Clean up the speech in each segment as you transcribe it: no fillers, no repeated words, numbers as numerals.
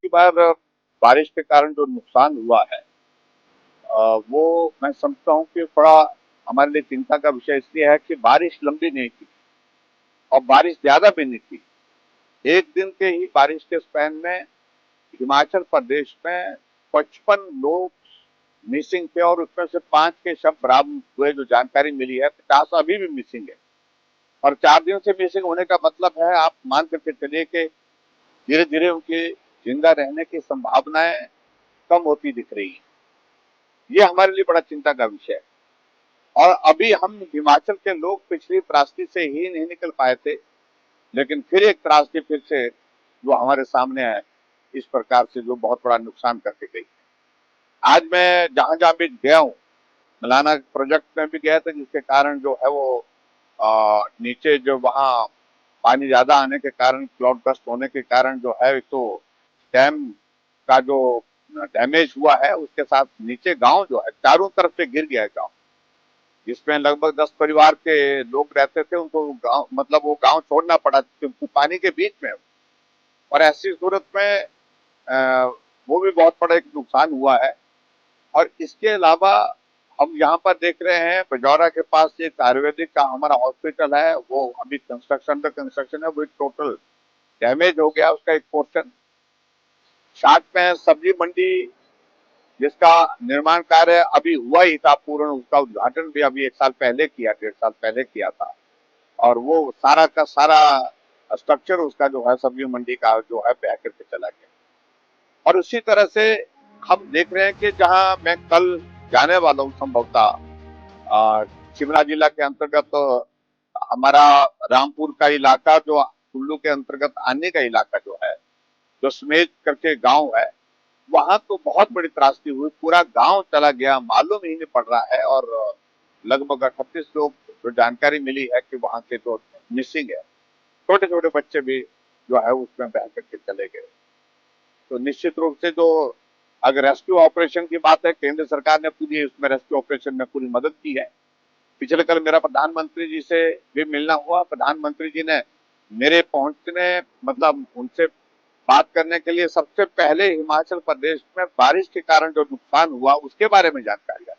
की बार बारिश के कारण जो नुकसान हुआ है वो मैं समझता हूँ कि थोड़ा हमारे लिए चिंता का विषय इसलिए है कि बारिश लंबी नहीं थी और बारिश ज्यादा भी नहीं थी। एक दिन के ही बारिश के स्पैन में हिमाचल प्रदेश में 55 लोग मिसिंग थे और उसमें से 5 के शव बरामद हुए। जो जानकारी मिली है 50 अभी भी मिसिंग है और 4 दिन से मिसिंग होने का मतलब है आप मान करके चलिए कि धीरे धीरे उनके जिंदा रहने की संभावनाएं कम होती दिख रही है। ये हमारे लिए बड़ा चिंता का विषय है। और अभी हम हिमाचल के लोग पिछली त्रासदी से ही नहीं निकल पाए थे, लेकिन फिर एक त्रासदी फिर से जो हमारे सामने है इस प्रकार से जो बहुत बड़ा नुकसान करके गई। आज मैं जहां जहां भी गया हूँ, मलाना प्रोजेक्ट में भी गया था जिसके कारण जो है वो नीचे जो वहाँ पानी ज्यादा आने के कारण क्लाउड बस्ट होने के कारण जो है एक तो डैम का जो डैमेज हुआ है उसके साथ नीचे गांव जो है चारों तरफ से गिर गया है गांव, जिसमें लगभग 10 परिवार के लोग रहते थे। उनको गांव मतलब वो गांव छोड़ना पड़ा क्योंकि पानी के बीच में। और ऐसी सूरत में अ, वो भी बहुत बड़ा एक नुकसान हुआ है। और इसके अलावा हम यहाँ पर देख रहे हैं बजौरा के पास एक आयुर्वेदिक का हमारा हॉस्पिटल है, वो अभी कंस्ट्रक्शन है, वो टोटल डैमेज हो गया उसका एक पोर्शन। साथ में सब्जी मंडी जिसका निर्माण कार्य अभी हुआ ही था पूर्ण, उसका उद्घाटन भी अभी 1 साल पहले किया, 1.5 साल पहले किया था। और वो सारा का सारा स्ट्रक्चर उसका जो है सब्जी मंडी का जो है बह करके चला गया। और उसी तरह से हम देख रहे हैं कि जहां मैं कल जाने वाला हूँ संभवतः शिमला जिला के अंतर्गत हमारा रामपुर का इलाका जो कुल्लू के अंतर्गत आने का इलाका जो है, जो समेत करके गांव है, वहां तो बहुत बड़ी त्रासदी हुई, पूरा गांव चला गया, मालूम ही नहीं पड़ रहा है। और लगभग 38 लोग जो जानकारी मिली है कि वहां के जो मिसिंग है, छोटे छोटे बच्चे भी जो है उसमें बह करके चले गए। तो निश्चित रूप से जो अगर रेस्क्यू ऑपरेशन की बात है, केंद्र सरकार ने पूरी उसमें रेस्क्यू ऑपरेशन में पूरी मदद की है। पिछले कल मेरा प्रधानमंत्री जी से भी मिलना हुआ, प्रधानमंत्री जी ने मेरे पहुंचने मतलब उनसे बात करने के लिए सबसे पहले हिमाचल प्रदेश में बारिश के कारण जो नुकसान हुआ उसके बारे में जानकारी दी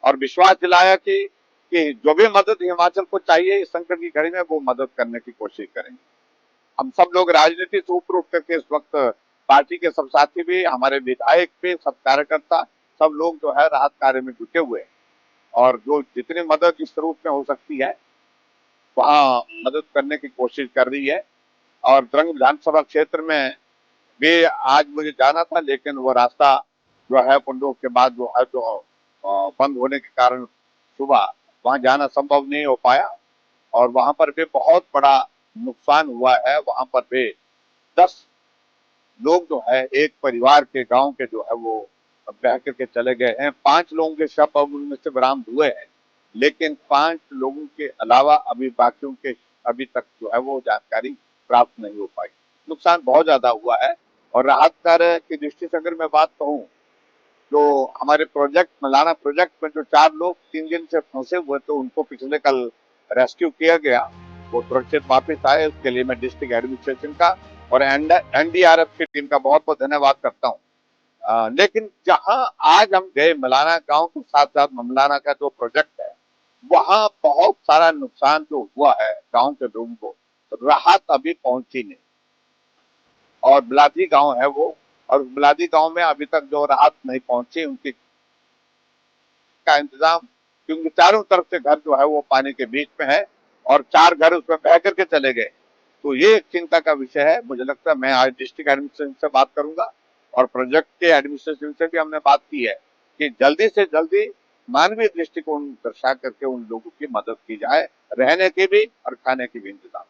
और विश्वास दिलाया कि जो भी मदद हिमाचल को चाहिए इस संकट की घड़ी में वो मदद करने की कोशिश करेंगे। हम सब लोग राजनीति से ऊपर उठ करके इस वक्त पार्टी के सब साथी भी, हमारे विधायक भी, सब कार्यकर्ता, सब लोग जो है राहत कार्य में जुटे हुए हैं। और जो जितनी मदद इस रूप में हो सकती है वहाँ मदद करने की कोशिश कर रही है। और द्रंग विधानसभा क्षेत्र में भी आज मुझे जाना था, लेकिन वो रास्ता जो है पुंडों के बाद जो है जो बंद होने के कारण सुबह वहां जाना संभव नहीं हो पाया। और वहां पर भी बहुत बड़ा नुकसान हुआ है। वहां पर भी 10 लोग जो है एक परिवार के गांव के जो है वो बह करके चले गए हैं। 5 लोगों के शव अब उनमें से बरामद हुए हैं, लेकिन 5 लोगों के अलावा अभी बाकियों के अभी तक जो है वो जानकारी प्राप्त नहीं हो पाई। नुकसान बहुत ज्यादा हुआ है। और राहत कार्य की दृष्टि से अगर मैं बात कहूँ, जो हमारे प्रोजेक्ट मलाना प्रोजेक्ट में जो 4 लोग 3 दिन से फंसे हुए थे उनको पिछले कल रेस्क्यू किया गया, वो सुरक्षित वापस आए। उसके लिए मैं डिस्ट्रिक्ट एडमिनिस्ट्रेशन का और एनडीआरएफ की टीम का बहुत बहुत धन्यवाद करता हूँ। लेकिन जहां आज हम गए मलाना गांव के साथ साथ ममलाना का जो प्रोजेक्ट है, वहां बहुत सारा नुकसान जो हुआ है गांव के लोगों को, राहत अभी पहुंची नहीं। और बिलादी गांव है वो, और बिलादी गांव में अभी तक जो राहत नहीं पहुंची उनकी का इंतजाम, क्योंकि चारों तरफ से घर जो है वो पानी के बीच में है और 4 घर उसमें बह करके चले गए। तो ये एक चिंता का विषय है। मुझे लगता है मैं आज डिस्ट्रिक्ट एडमिनिस्ट्रेशन से बात करूंगा और प्रोजेक्ट के एडमिनिस्ट्रेशन से भी हमने बात की है कि जल्दी से जल्दी मानवीय दृष्टिकोण दर्शा करके उन लोगों की मदद की जाए, रहने की भी और खाने की भी इंतजाम।